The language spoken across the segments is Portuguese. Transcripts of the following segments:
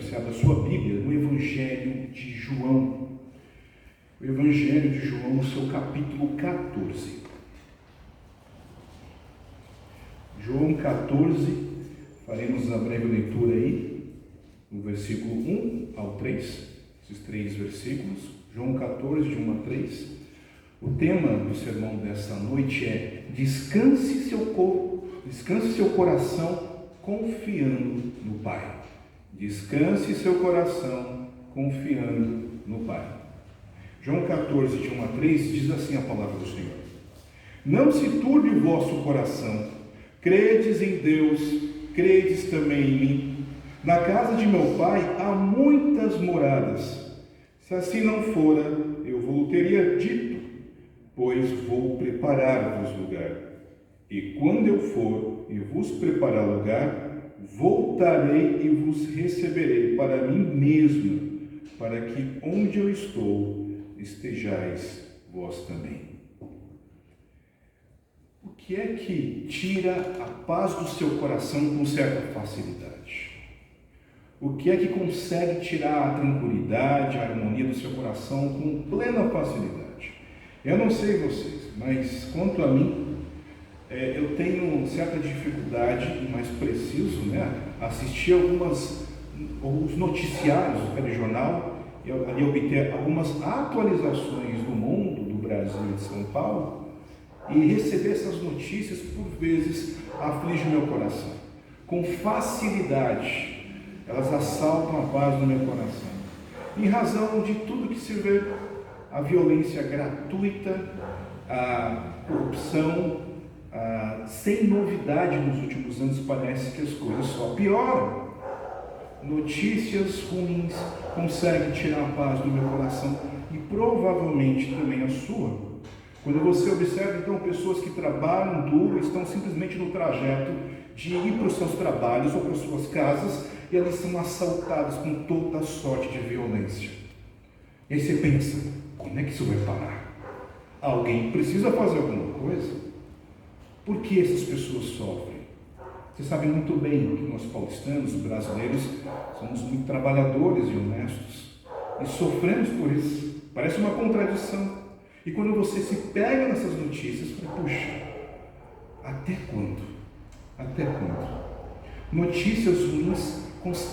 que você abra a sua Bíblia no Evangelho de João. O Evangelho de João, no seu capítulo 14. João 14, faremos uma breve leitura aí, no versículo 1 ao 3, esses 3 versículos. João 14, de 1 a 3. O tema do sermão dessa noite é: descanse seu coração confiando no Pai. Descanse seu coração confiando no Pai. João 14, de 1 a 3, diz assim a palavra do Senhor: não se turbe o vosso coração, credes em Deus, credes também em mim. Na casa de meu Pai há muitas moradas. Se assim não fora, eu vos teria dito, pois vou preparar-vos lugar. E quando eu for e vos preparar lugar, voltarei e vos receberei para mim mesmo, para que onde eu estou, estejais vós também. O que é que tira a paz do seu coração com certa facilidade? O que é que consegue tirar a tranquilidade, a harmonia do seu coração com plena facilidade? Eu não sei vocês, mas quanto a mim, eu tenho certa dificuldade, e mais preciso, assistir alguns noticiários do telejornal e ali obter algumas atualizações do mundo, do Brasil e de São Paulo, e receber essas notícias, por vezes, aflige o meu coração. Com facilidade, elas assaltam a paz do meu coração, em razão de tudo que se vê: a violência gratuita, a corrupção, sem novidade nos últimos anos. Parece que as coisas só pioram. Notícias ruins conseguem tirar a paz do meu coração e provavelmente também a sua. Quando você observa, então, pessoas que trabalham duro, estão simplesmente no trajeto de ir para os seus trabalhos ou para as suas casas, e elas são assaltadas com toda sorte de violência. E aí você pensa: como é que isso vai parar? Alguém precisa fazer alguma coisa. Por que essas pessoas sofrem? Você sabe muito bem que nós paulistanos, brasileiros, somos muito trabalhadores e honestos, e sofremos por isso. Parece uma contradição. E quando você se pega nessas notícias, puxa, até quando? Até quando? Notícias ruins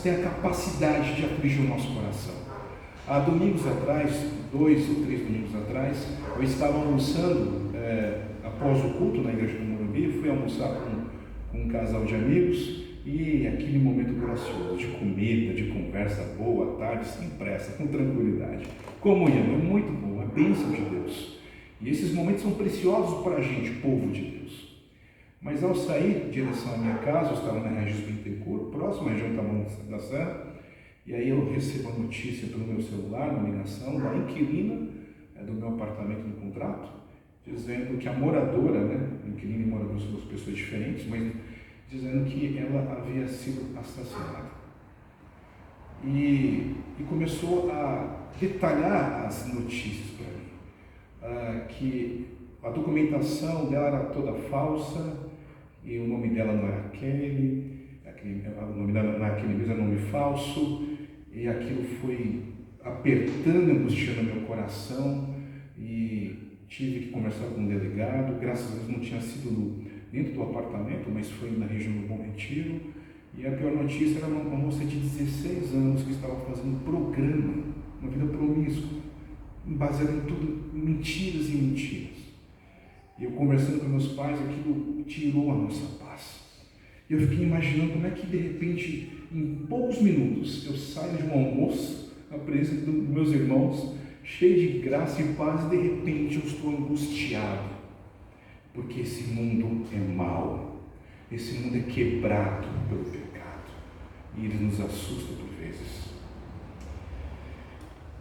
têm a capacidade de afligir o nosso coração. Há domingos atrás, 2 ou 3 domingos atrás, eu estava almoçando após o culto na igreja do Morumbi. Fui almoçar com um casal de amigos, e aquele momento gracioso de comida, de conversa boa, à tarde, sem pressa, com tranquilidade. Comunhão é muito bom, é bênção de Deus. E esses momentos são preciosos para a gente, povo de Deus. Mas ao sair em direção à minha casa, eu estava na região de Bittencourt, próxima à região da Serra, e aí eu recebo a notícia pelo meu celular, uma ligação da inquilina do meu apartamento no contrato, dizendo que a moradora, inquilina e morador são 2 pessoas diferentes, mas dizendo que ela havia sido assassinada. E começou a detalhar as notícias para mim, que a documentação dela era toda falsa, e o nome dela não era Kelly, o nome dela naquele mesmo era nome falso, e aquilo foi apertando, angustiando meu coração, e tive que conversar com um delegado. Graças a Deus não tinha sido dentro do apartamento, mas foi na região do Bom Retiro. E a pior notícia era uma moça de 16 anos que estava fazendo um programa, uma vida promíscua, baseado em tudo, mentiras e mentiras. E eu conversando com meus pais, aquilo tirou a nossa paz. E eu fiquei imaginando como é que, de repente, em poucos minutos, eu saio de um almoço, na presença dos meus irmãos, cheio de graça e paz, e de repente eu estou angustiado, porque esse mundo é mau, esse mundo é quebrado pelo pecado, e ele nos assusta por vezes.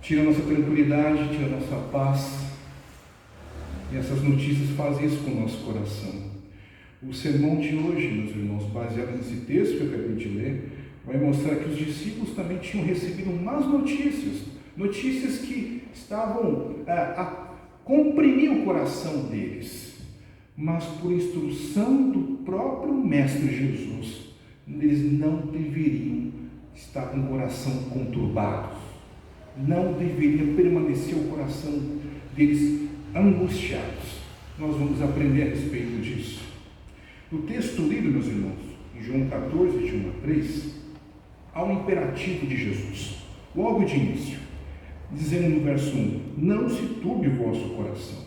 Tira a nossa tranquilidade, tira a nossa paz, e essas notícias fazem isso com o nosso coração. O sermão de hoje, meus irmãos, baseado nesse texto que eu acabei de ler, vai mostrar que os discípulos também tinham recebido más notícias, notícias que estavam a comprimir o coração deles, mas por instrução do próprio Mestre Jesus, eles não deveriam está com o coração conturbado. Não deveria permanecer o coração deles angustiados. Nós vamos aprender a respeito disso. No texto lido, meus irmãos, em João 14, de 1 a 3, há um imperativo de Jesus, logo de início, dizendo no verso 1: não se turbe o vosso coração.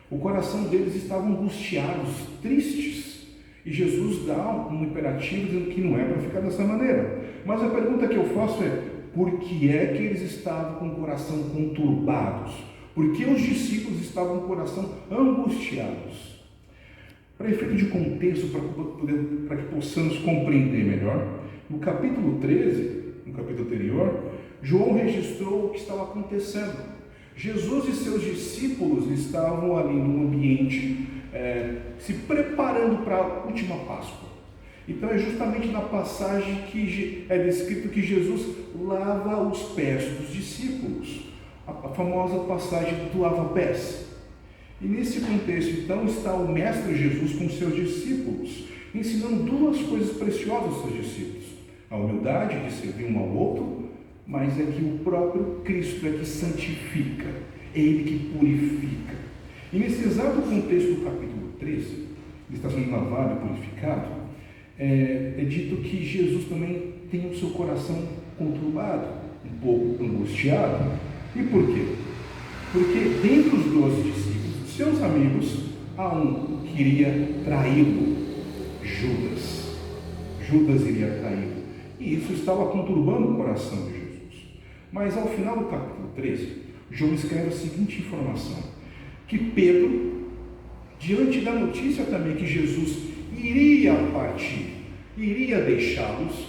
O coração deles estava angustiados, tristes, e Jesus dá um imperativo dizendo que não é para ficar dessa maneira. Mas a pergunta que eu faço é: por que é que eles estavam com o coração conturbados? Por que os discípulos estavam com o coração angustiados? Para efeito de contexto, para que possamos compreender melhor, no capítulo 13, no capítulo anterior, João registrou o que estava acontecendo. Jesus e seus discípulos estavam ali num ambiente se preparando para a última Páscoa. Então é justamente na passagem que é descrito que Jesus lava os pés dos discípulos, a famosa passagem do lava-pés. E nesse contexto, então, está o Mestre Jesus com seus discípulos, ensinando duas coisas preciosas aos seus discípulos: a humildade de servir um ao outro, mas é que o próprio Cristo é que santifica, é Ele que purifica. E nesse exato contexto do capítulo 13, ele está sendo lavado e purificado, é dito que Jesus também tem o seu coração conturbado, um pouco angustiado. E por quê? Porque dentre os 12 discípulos, seus amigos, há um que iria traí-lo, Judas. Judas iria traí-lo. E isso estava conturbando o coração de Jesus. Mas ao final do capítulo 13, João escreve a seguinte informação: que Pedro, diante da notícia também que Jesus iria partir, iria deixá-los,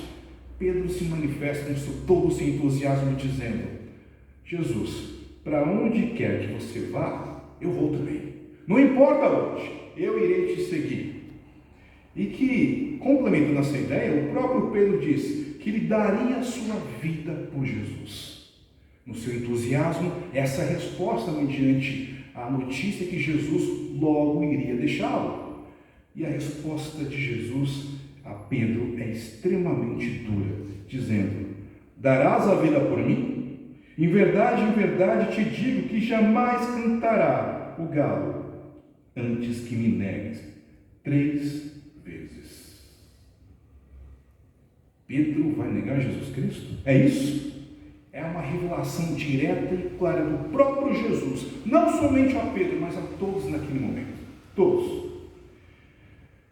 Pedro se manifesta com todo o seu entusiasmo, dizendo: Jesus, para onde quer que você vá, eu vou também. Não importa onde, eu irei te seguir. E que, complementando essa ideia, o próprio Pedro diz que ele daria a sua vida por Jesus. No seu entusiasmo, essa resposta mediante a notícia que Jesus logo iria deixá-lo. E a resposta de Jesus a Pedro é extremamente dura, dizendo: darás a vida por mim? Em verdade te digo que jamais cantará o galo antes que me negues 3 vezes. Pedro vai negar Jesus Cristo? É isso? É uma revelação direta e clara do próprio Jesus, não somente a Pedro, mas a todos naquele momento. Todos.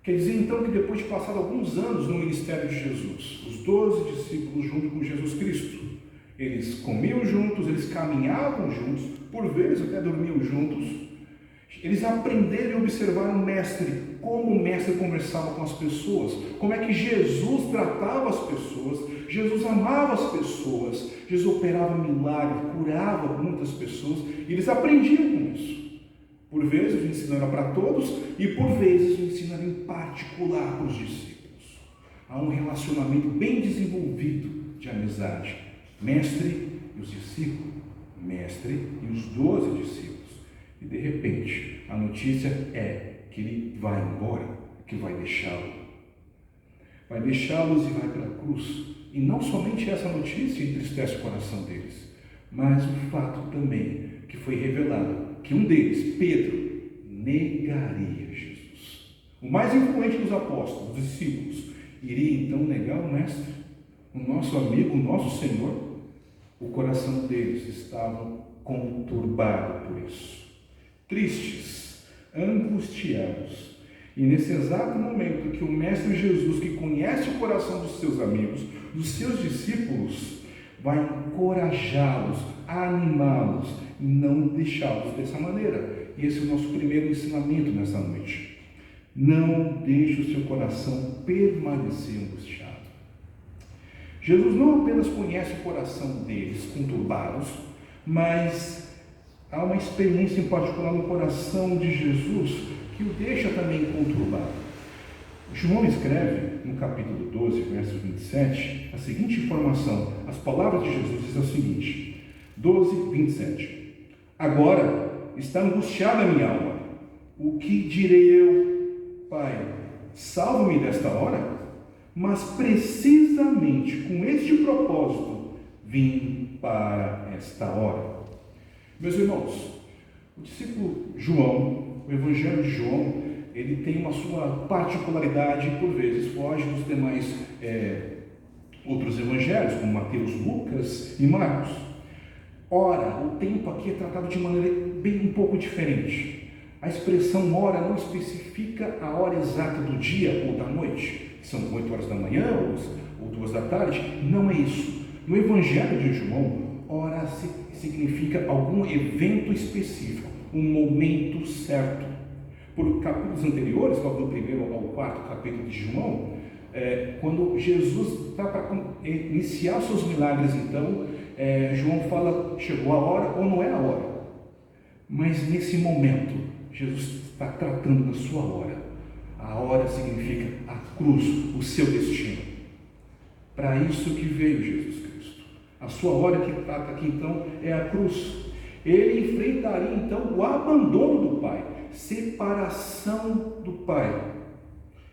Quer dizer então que depois de passar alguns anos no ministério de Jesus, os 12 discípulos junto com Jesus Cristo, eles comiam juntos, eles caminhavam juntos, por vezes até dormiam juntos. Eles aprenderam e observaram o Mestre, como o Mestre conversava com as pessoas, como é que Jesus tratava as pessoas, Jesus amava as pessoas, Jesus operava milagres, curava muitas pessoas, e eles aprendiam com isso. Por vezes o ensino era para todos, e por vezes o ensino era em particular para os discípulos. Há um relacionamento bem desenvolvido de amizade. Mestre e os discípulos, mestre e os 12 discípulos. E de repente, a notícia é que ele vai embora, que vai deixá-lo. Vai deixá-los e vai para a cruz. E não somente essa notícia entristece o coração deles, mas o fato também que foi revelado que um deles, Pedro, negaria Jesus. O mais influente dos apóstolos, dos discípulos, iria então negar o Mestre, o nosso amigo, o nosso Senhor. O coração deles estava conturbado por isso, tristes, angustiados. E nesse exato momento que o Mestre Jesus, que conhece o coração dos seus amigos, dos seus discípulos, vai encorajá-los, animá-los e não deixá-los dessa maneira. E esse é o nosso primeiro ensinamento nessa noite. Não deixe o seu coração permanecer angustiado. Jesus não apenas conhece o coração deles conturbados, mas há uma experiência em particular no coração de Jesus que o deixa também conturbado. João escreve no capítulo 12, verso 27, a seguinte informação. As palavras de Jesus dizem o seguinte: 12, 27. Agora está angustiada a minha alma. O que direi eu? Pai, salva-me desta hora? mas precisamente com este propósito vim para esta hora. Meus irmãos, o discípulo João, o Evangelho de João, ele tem uma sua particularidade e por vezes foge dos demais outros evangelhos, como Mateus, Lucas e Marcos. Ora, o tempo aqui é tratado de maneira bem um pouco diferente. A expressão hora não especifica a hora exata do dia ou da noite, que são 8 horas da manhã ou 2 da tarde. Não é isso. No Evangelho de João, hora significa algum evento específico, um momento certo. Por capítulos anteriores, logo do 1º ao 4º capítulo de João, quando Jesus está para iniciar seus milagres, então, João fala, chegou a hora ou não é a hora. Mas nesse momento, Jesus está tratando da sua hora. A hora significa a cruz, o seu destino. Para isso que veio Jesus Cristo. A sua hora que trata aqui então é a cruz. Ele enfrentaria então o abandono do Pai, separação do Pai.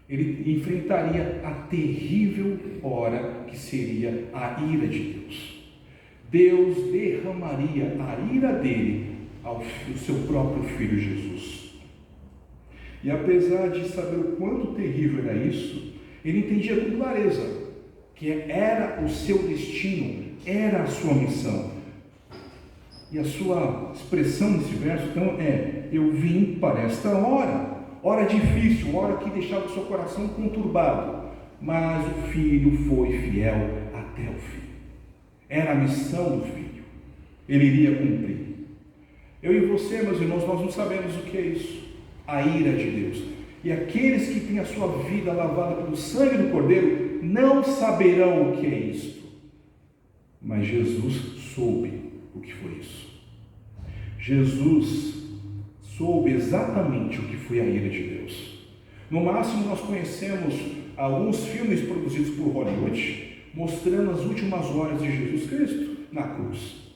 Ele enfrentaria a terrível hora que seria a ira de Deus. Deus derramaria a ira dele ao seu próprio Filho Jesus. E apesar de saber o quanto terrível era isso, ele entendia com clareza que era o seu destino, era a sua missão. E a sua expressão nesse verso, então, eu vim para esta hora. Hora difícil, hora que deixava o seu coração conturbado. Mas o Filho foi fiel até o fim. Era a missão do Filho. Ele iria cumprir. Eu e você, meus irmãos, nós não sabemos o que é isso. A ira de Deus. E aqueles que têm a sua vida lavada pelo sangue do Cordeiro não saberão o que é isto. Mas Jesus soube o que foi isso. Jesus soube exatamente o que foi a ira de Deus. No máximo, nós conhecemos alguns filmes produzidos por Hollywood, mostrando as últimas horas de Jesus Cristo na cruz.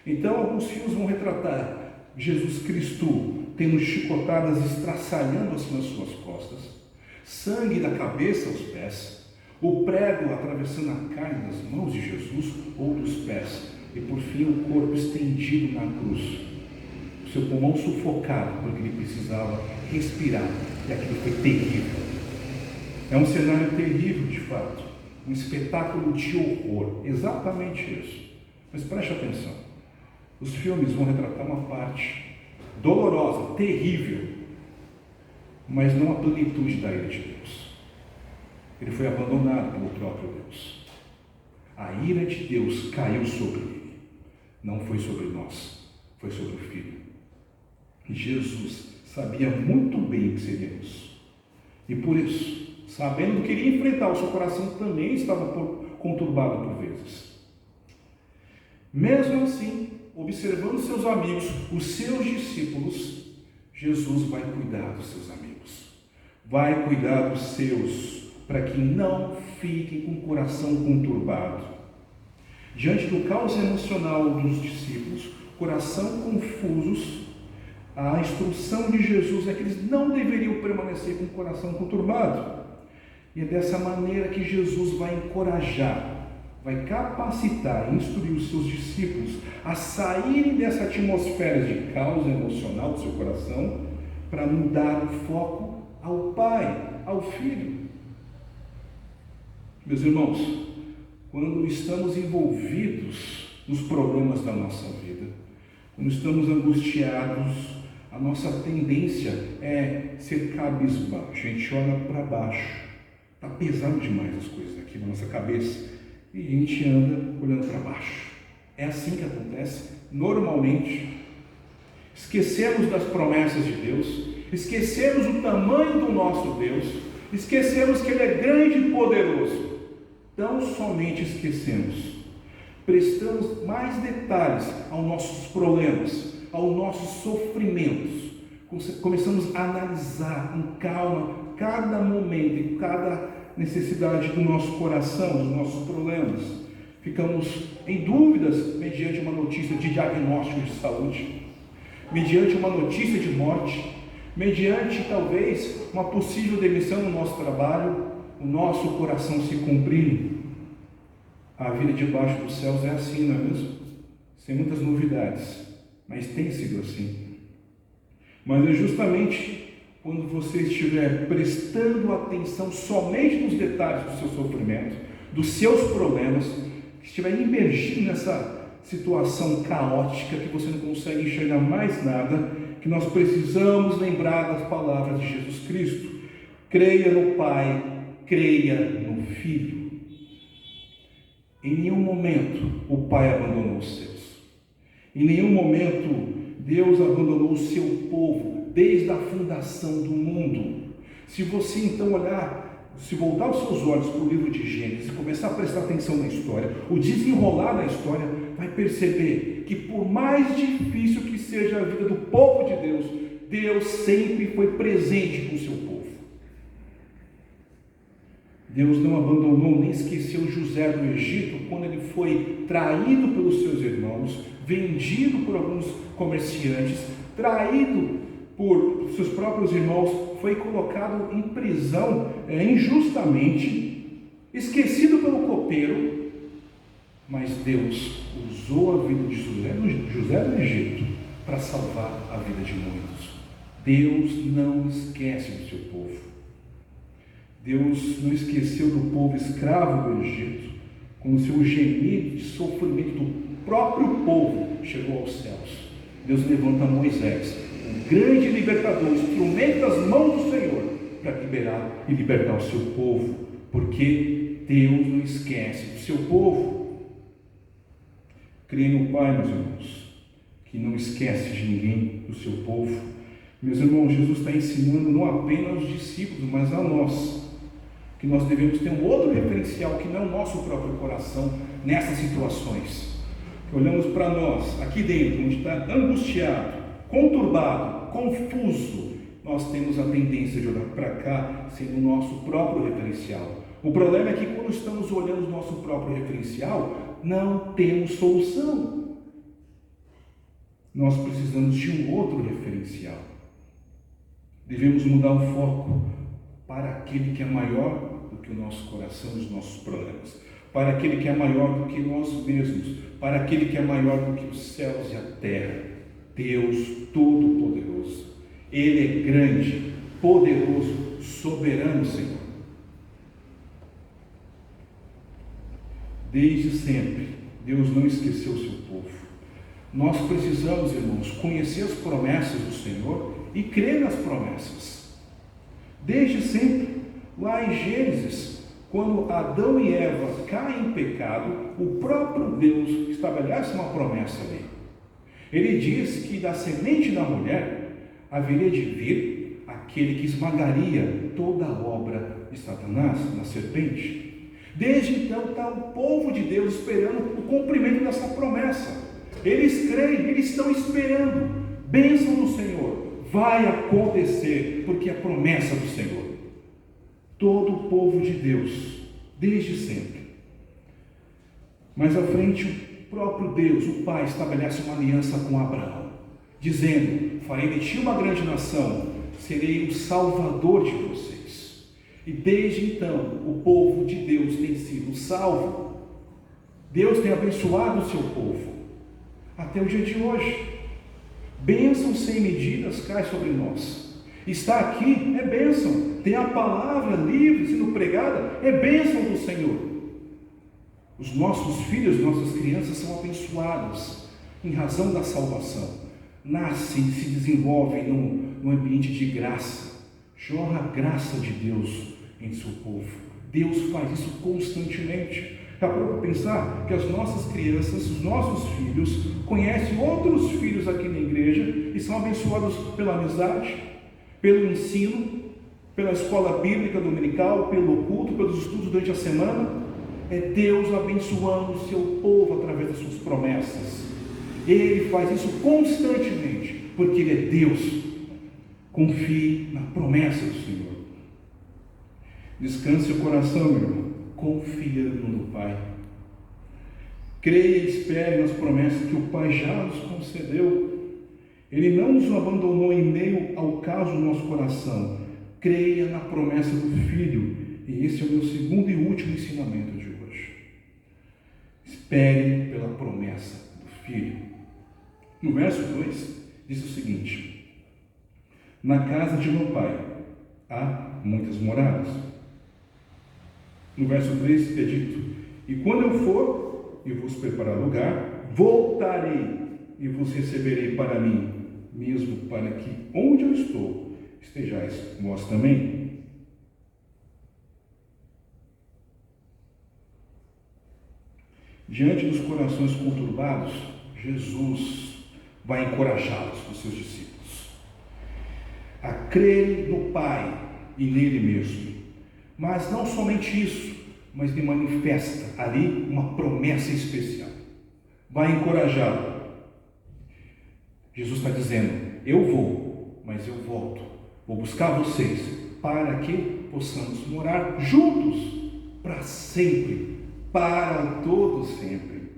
Então, alguns filmes vão retratar Jesus Cristo tendo chicotadas estraçalhando assim nas suas costas, sangue da cabeça aos pés, o prego atravessando a carne das mãos de Jesus ou dos pés, e por fim o corpo estendido na cruz, o seu pulmão sufocado, porque ele precisava respirar, e aquilo foi terrível. É um cenário terrível de fato, um espetáculo de horror, exatamente isso. Mas preste atenção, os filmes vão retratar uma parte dolorosa, terrível, mas não a plenitude da ira de Deus. Ele foi abandonado pelo próprio Deus. A ira de Deus caiu sobre ele. Não foi sobre nós, foi sobre o Filho. E Jesus sabia muito bem o que seria isso. E por isso, sabendo que iria enfrentar, o seu coração também estava conturbado por vezes. Mesmo assim, observando seus amigos, os seus discípulos, Jesus vai cuidar dos seus amigos. Vai cuidar dos seus, para que não fiquem com o coração conturbado. Diante do caos emocional dos discípulos, coração confusos, a instrução de Jesus é que eles não deveriam permanecer com o coração conturbado. E é dessa maneira que Jesus vai encorajar, vai capacitar, instruir os seus discípulos a saírem dessa atmosfera de caos emocional do seu coração para mudar o foco ao Pai, ao Filho. Meus irmãos, quando estamos envolvidos nos problemas da nossa vida, quando estamos angustiados, a nossa tendência é ser cabisbaixo. A gente olha para baixo, está pesando demais as coisas aqui na nossa cabeça e a gente anda olhando para baixo. É assim que acontece normalmente. Esquecemos das promessas de Deus, esquecemos o tamanho do nosso Deus, esquecemos que Ele é grande e poderoso. Tão somente esquecemos. Prestamos mais detalhes aos nossos problemas, aos nossos sofrimentos. Começamos a analisar com calma cada momento e cada necessidade do nosso coração, dos nossos problemas. Ficamos em dúvidas mediante uma notícia de diagnóstico de saúde, mediante uma notícia de morte, mediante talvez uma possível demissão no nosso trabalho, o nosso coração se comprime. A vida debaixo dos céus é assim, não é mesmo? Sem muitas novidades, mas tem sido assim. Mas é justamente quando você estiver prestando atenção somente nos detalhes do seu sofrimento, dos seus problemas, que estiver imergido nessa situação caótica que você não consegue enxergar mais nada, que nós precisamos lembrar das palavras de Jesus Cristo. Creia no Pai, creia no Filho. Em nenhum momento o Pai abandonou os seus. Em nenhum momento Deus abandonou o seu povo, desde a fundação do mundo. Se você então se voltar os seus olhos para o livro de Gênesis e começar a prestar atenção na história, o desenrolar da história, vai perceber que por mais difícil que seja a vida do povo de Deus, Deus sempre foi presente com o seu povo. Deus não abandonou nem esqueceu José do Egito quando ele foi traído pelos seus irmãos, vendido por alguns comerciantes, traído por seus próprios irmãos, foi colocado em prisão injustamente, esquecido pelo copeiro, mas Deus usou a vida de José do Egito para salvar a vida de muitos. Deus não esquece do seu povo. Deus não esqueceu do povo escravo do Egito, quando o seu gemido de sofrimento do próprio povo chegou aos céus. Deus levanta Moisés, o grande libertador, o instrumento das mãos do Senhor, para liberar e libertar o seu povo, porque Deus não esquece do seu povo. Creia no Pai, meus irmãos, que não esquece de ninguém do seu povo. Meus irmãos, Jesus está ensinando não apenas aos discípulos, mas a nós, que nós devemos ter um outro referencial que não o nosso próprio coração nessas situações. Que olhamos para nós, aqui dentro, onde está angustiado, conturbado, confuso, nós temos a tendência de olhar para cá sendo o nosso próprio referencial. O problema é que quando estamos olhando o nosso próprio referencial, não temos solução. Nós precisamos de um outro referencial. Devemos mudar o foco para aquele que é maior do que o nosso coração e os nossos problemas, para aquele que é maior do que nós mesmos, para aquele que é maior do que os céus e a terra, Deus Todo-Poderoso. Ele é grande, poderoso, soberano, Senhor. Desde sempre, Deus não esqueceu o seu povo. Nós precisamos, irmãos, conhecer as promessas do Senhor e crer nas promessas. Desde sempre, lá em Gênesis, quando Adão e Eva caem em pecado, o próprio Deus estabelece uma promessa ali. Ele diz que da semente da mulher haveria de vir aquele que esmagaria toda a obra de Satanás, na serpente. Desde então está o povo de Deus esperando o cumprimento dessa promessa. Eles creem, eles estão esperando. Bênção do Senhor. Vai acontecer, porque é promessa do Senhor. Todo o povo de Deus, desde sempre. Mais à frente, o próprio Deus, o Pai, estabelece uma aliança com Abraão, dizendo: farei de ti uma grande nação, serei o salvador de vocês. E desde então, o povo de Deus tem sido salvo. Deus tem abençoado o seu povo, até o dia de hoje. Bênção sem medidas cai sobre nós. Está aqui é bênção. Tem a palavra livre sendo pregada, é bênção do Senhor. Os nossos filhos, nossas crianças são abençoadas em razão da salvação. Nascem e se desenvolvem num ambiente de graça. Jorra a graça de Deus em seu povo. Deus faz isso constantemente. Dá para pensar que as nossas crianças, os nossos filhos, conhecem outros filhos aqui na igreja e são abençoados pela amizade, pelo ensino, pela escola bíblica dominical, pelo culto, pelos estudos durante a semana. É Deus abençoando o seu povo através das suas promessas. Ele faz isso constantemente, porque Ele é Deus. Confie na promessa do Senhor. Descanse o coração, meu irmão, confiando no Pai. Creia e espere nas promessas que o Pai já nos concedeu. Ele não nos abandonou em meio ao caos do nosso coração. Creia na promessa do Filho E esse é o meu segundo e último ensinamento de hoje. Espere pela promessa do Filho. No verso 2, diz o seguinte: na casa de meu Pai há muitas moradas. No verso 3 é dito: e quando eu for e vos preparar lugar, voltarei e vos receberei para mim, mesmo para que onde eu estou estejais vós também. Diante dos corações conturbados, Jesus vai encorajá-los, os seus discípulos, a crerem no Pai e nele mesmo. Mas não somente isso, mas lhe manifesta ali uma promessa especial. Vai encorajá-lo. Jesus está dizendo: eu vou, mas eu volto. Vou buscar vocês para que possamos morar juntos para sempre, para todo sempre.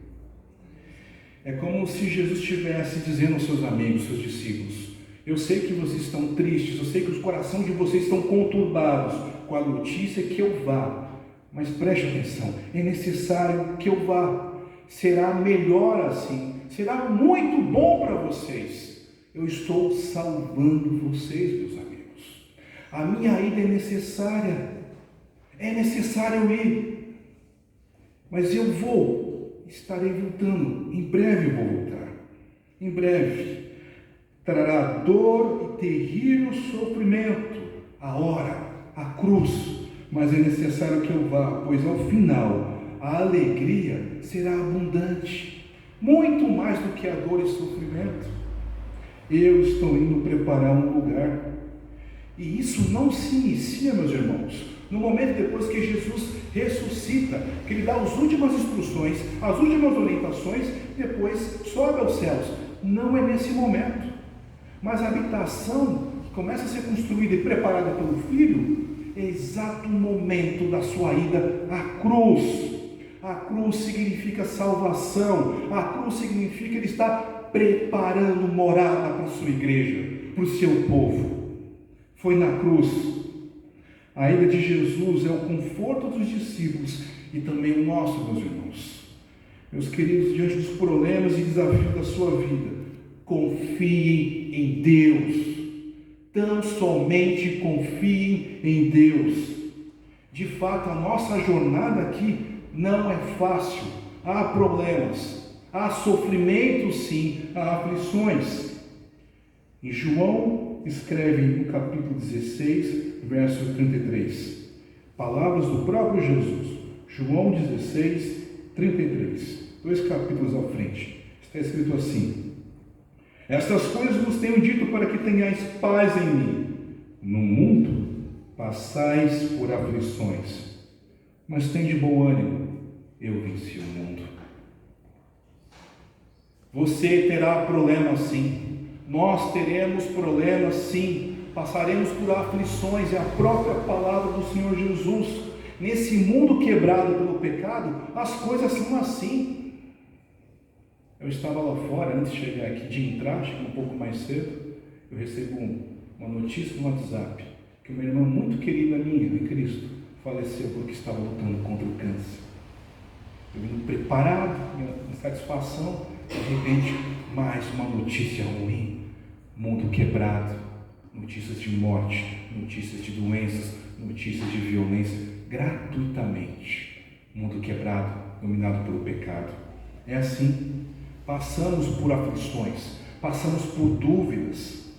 É como se Jesus estivesse dizendo aos seus amigos, seus discípulos: eu sei que vocês estão tristes, eu sei que os corações de vocês estão conturbados com a notícia que eu vá, mas preste atenção, é necessário que eu vá. Será melhor assim, será muito bom para vocês. Eu estou salvando vocês, meus amigos. A minha ida é necessário eu ir, mas eu vou, estarei voltando, em breve eu vou voltar, em breve. Trará dor e terrível sofrimento, a hora, a cruz, mas é necessário que eu vá, pois ao final a alegria será abundante, muito mais do que a dor e sofrimento. Eu estou indo preparar um lugar, e isso não se inicia, meus irmãos, no momento depois que Jesus ressuscita, que ele dá as últimas instruções, as últimas orientações, depois sobe aos céus. Não é nesse momento, mas a habitação que começa a ser construída e preparada pelo Filho é exato o momento da sua ida à cruz. A cruz significa salvação, a cruz significa ele estar preparando morada para a sua igreja, para o seu povo. Foi na cruz. A ida de Jesus é o conforto dos discípulos e também o nosso, meus irmãos. Meus queridos, diante dos problemas e desafios da sua vida, confiem em Deus. Tão somente confiem em Deus. De fato, a nossa jornada aqui não é fácil. Há problemas, há sofrimentos, sim, há aflições. E João escreve no capítulo 16, verso 33, palavras do próprio Jesus. João 16, 33, 2 capítulos à frente. Está escrito assim: estas coisas vos tenho dito para que tenhais paz em mim. No mundo passais por aflições, mas tende bom ânimo, eu venci o mundo. Você terá problemas sim, nós teremos problemas sim, passaremos por aflições, é a própria palavra do Senhor Jesus. Nesse mundo quebrado pelo pecado, as coisas são assim. Eu estava lá fora, antes de chegar aqui, de entrar, cheguei um pouco mais cedo, eu recebo uma notícia no WhatsApp, que uma irmã muito querida minha, em Cristo, faleceu porque estava lutando contra o câncer. Eu vim preparado, minha satisfação, de repente, mais uma notícia ruim, mundo quebrado, notícias de morte, notícias de doenças, notícias de violência, gratuitamente, mundo quebrado, dominado pelo pecado. É assim. Passamos por aflições, passamos por dúvidas.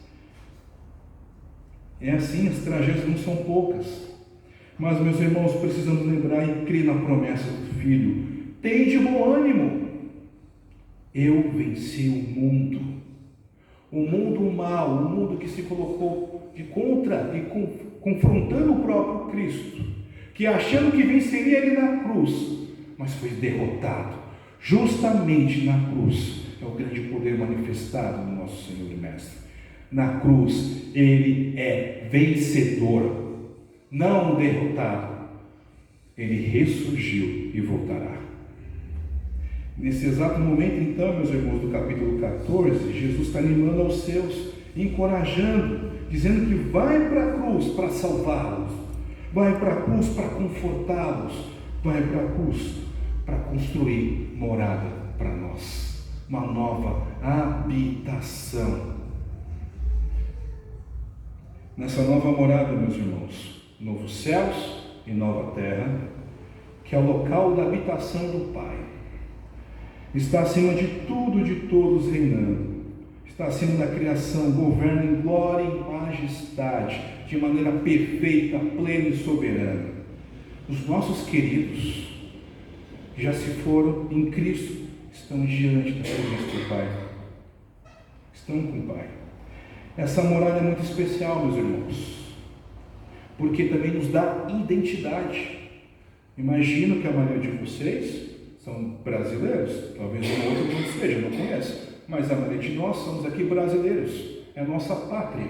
É assim, as tragédias não são poucas. Mas, meus irmãos, precisamos lembrar e crer na promessa do Filho. Tende bom ânimo. Eu venci o mundo mau, o mundo que se colocou de contra e confrontando o próprio Cristo, que achando que venceria ele na cruz, mas foi derrotado. Justamente na cruz é o grande poder manifestado no nosso Senhor e Mestre. Na cruz ele é vencedor, não derrotado. Ele ressurgiu e voltará. Nesse exato momento, então, meus irmãos, do capítulo 14, Jesus está animando aos seus, encorajando, dizendo que vai para a cruz para salvá-los, vai para a cruz para confortá-los, vai para a cruz para construir morada para nós, uma nova habitação. Nessa nova morada, meus irmãos, novos céus e nova terra, que é o local da habitação do Pai, está acima de tudo e de todos reinando, está acima da criação, governa em glória e majestade, de maneira perfeita, plena e soberana. Os nossos queridos, que já se foram em Cristo, estão diante da presença do Pai, estão com o Pai. Essa morada é muito especial, meus irmãos, porque também nos dá identidade. Imagino que a maioria de vocês são brasileiros, talvez um outro não seja, não conhece, mas a maioria de nós somos aqui brasileiros, é a nossa pátria.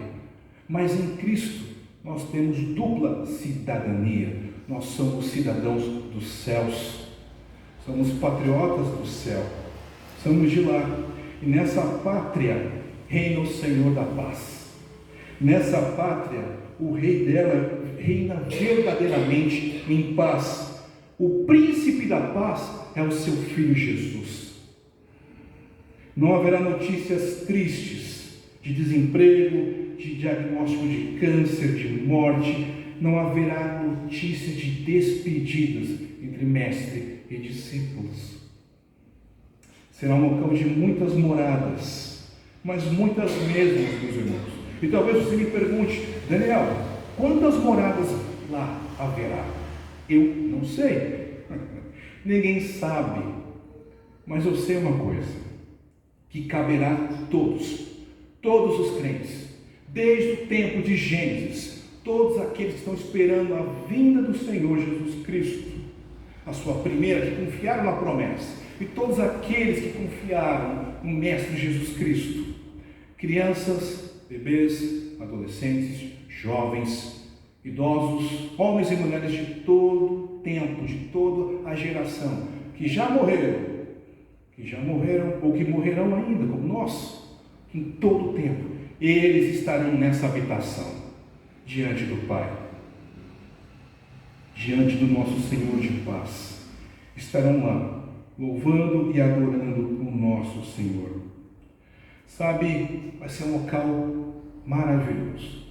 Mas em Cristo nós temos dupla cidadania, nós somos cidadãos dos céus, somos patriotas do céu, somos de lá, e nessa pátria reina o Senhor da paz. Nessa pátria, o rei dela reina verdadeiramente em paz. O príncipe da paz é o seu Filho Jesus. Não haverá notícias tristes de desemprego, de diagnóstico de câncer, de morte. Não haverá notícias de despedidas entre mestre e discípulos. Será um local de muitas moradas, mas muitas mesmas, meus irmãos. E talvez você me pergunte: Daniel, quantas moradas lá haverá? Eu não sei. Ninguém sabe. Mas eu sei uma coisa: que caberá a todos os crentes, desde o tempo de Gênesis, todos aqueles que estão esperando a vinda do Senhor Jesus Cristo, a sua primeira, que confiaram na promessa, e todos aqueles que confiaram no Mestre Jesus Cristo, crianças, bebês, adolescentes, jovens, idosos, homens e mulheres de todo tempo, de toda a geração, que já morreram ou que morrerão ainda, como nós, em todo o tempo, eles estarão nessa habitação, diante do Pai, diante do nosso Senhor de paz, estarão lá, louvando e adorando o nosso Senhor. Sabe, vai ser um local maravilhoso.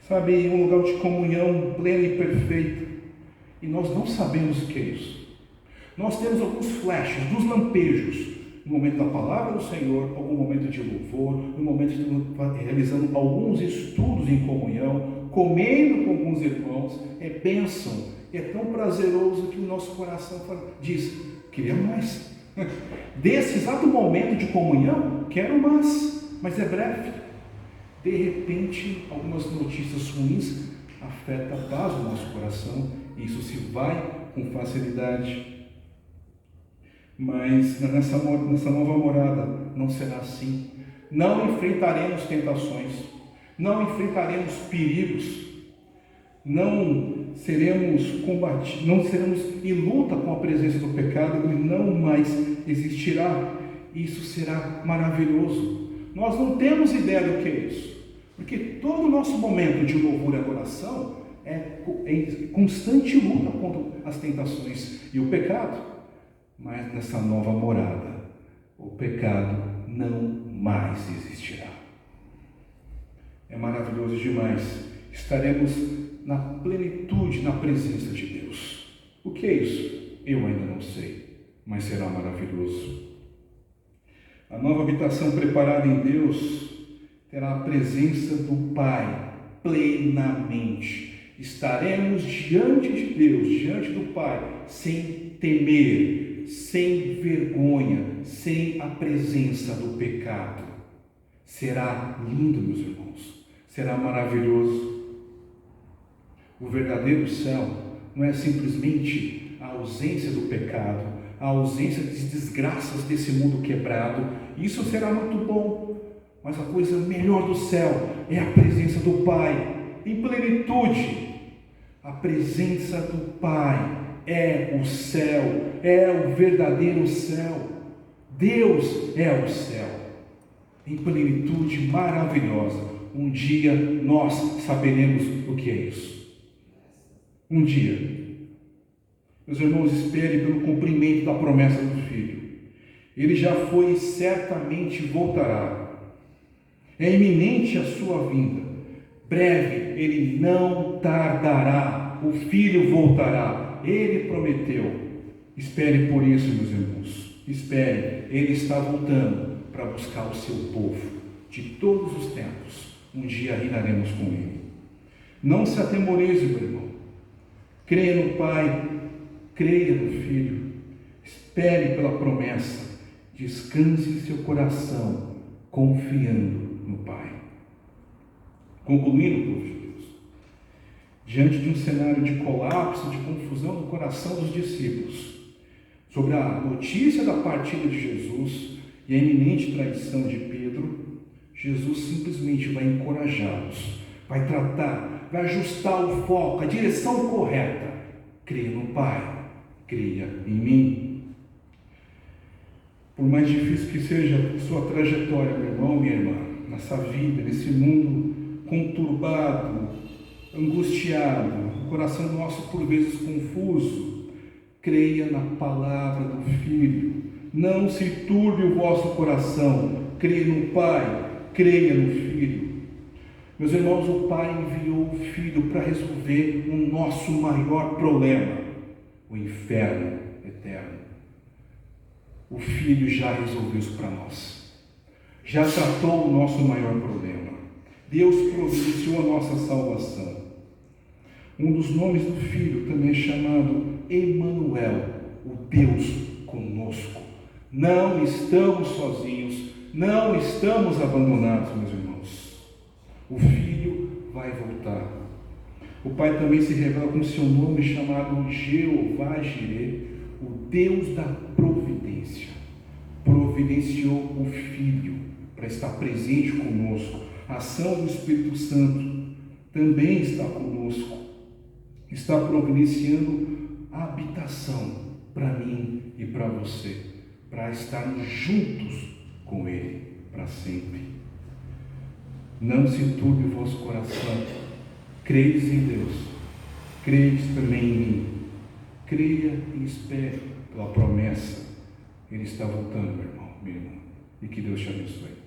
Sabe, um lugar de comunhão plena e perfeita. E nós não sabemos o que é isso. Nós temos alguns flashes, dos lampejos, no momento da palavra do Senhor, algum momento de louvor, no momento de realizando alguns estudos em comunhão, comendo com alguns irmãos. É bênção, é tão prazeroso que o nosso coração diz: queria mais. Desse exato momento de comunhão, quero mais, mas é breve. De repente, algumas notícias ruins afetam a paz do nosso coração, e isso se vai com facilidade. Mas nessa nova morada não será assim. Não enfrentaremos tentações, não enfrentaremos perigos, não seremos combatidos, não seremos em luta com a presença do pecado, ele não mais existirá. Isso será maravilhoso. Nós não temos ideia do que é isso, porque todo o nosso momento de louvor e adoração é em constante luta contra as tentações e o pecado. Mas nessa nova morada, o pecado não mais existirá. É maravilhoso demais. Estaremos na plenitude, na presença de Deus. O que é isso? Eu ainda não sei, mas será maravilhoso. A nova habitação preparada em Deus terá a presença do Pai plenamente. Estaremos diante de Deus, diante do Pai, sem temer, sem vergonha, sem a presença do pecado. Será lindo, meus irmãos, será maravilhoso. O verdadeiro céu não é simplesmente a ausência do pecado, a ausência das desgraças desse mundo quebrado. Isso será muito bom, mas a coisa melhor do céu é a presença do Pai em plenitude. A presença do Pai é o céu, é o verdadeiro céu. Deus é o céu, em plenitude maravilhosa. Um dia nós saberemos o que é isso. Um dia, meus irmãos, espere pelo cumprimento da promessa do Filho. Ele já foi e certamente voltará. É iminente a sua vinda. Breve, ele não tardará. O Filho voltará. Ele prometeu. Espere por isso, meus irmãos. Espere. Ele está voltando para buscar o seu povo de todos os tempos. Um dia reinaremos com ele. Não se atemorize, meu irmão. Creia no Pai. Creia no Filho. Espere pela promessa. Descanse em seu coração, confiando no Pai. Concluindo, povo de Deus, diante de um cenário de colapso, de confusão no coração dos discípulos, sobre a notícia da partida de Jesus e a iminente traição de Pedro, Jesus simplesmente vai encorajá-los, vai tratar, vai ajustar o foco, a direção correta. Creia no Pai, creia em mim. Por mais difícil que seja sua trajetória, meu irmão, minha irmã, nessa vida, nesse mundo conturbado, angustiado, o coração nosso por vezes confuso, creia na palavra do Filho. Não se turbe o vosso coração. Creia no Pai, creia no Filho. Meus irmãos, o Pai enviou o Filho para resolver o nosso maior problema, o inferno eterno. O Filho já resolveu isso para nós. Já tratou o nosso maior problema. Deus providenciou a nossa salvação. Um dos nomes do Filho também é chamado Emanuel, o Deus conosco. Não estamos sozinhos, não estamos abandonados, meus irmãos. O Filho vai voltar. O Pai também se revela com seu nome chamado Jeová Jireh, o Deus da providência. Providenciou o Filho para estar presente conosco. A ação do Espírito Santo também está conosco. Está providenciando a habitação para mim e para você, para estarmos juntos com Ele para sempre. Não se turbe o vosso coração. Creis em Deus, creis também em mim. Creia e espere pela promessa. Ele está voltando, meu irmão, minha irmã. E que Deus te abençoe.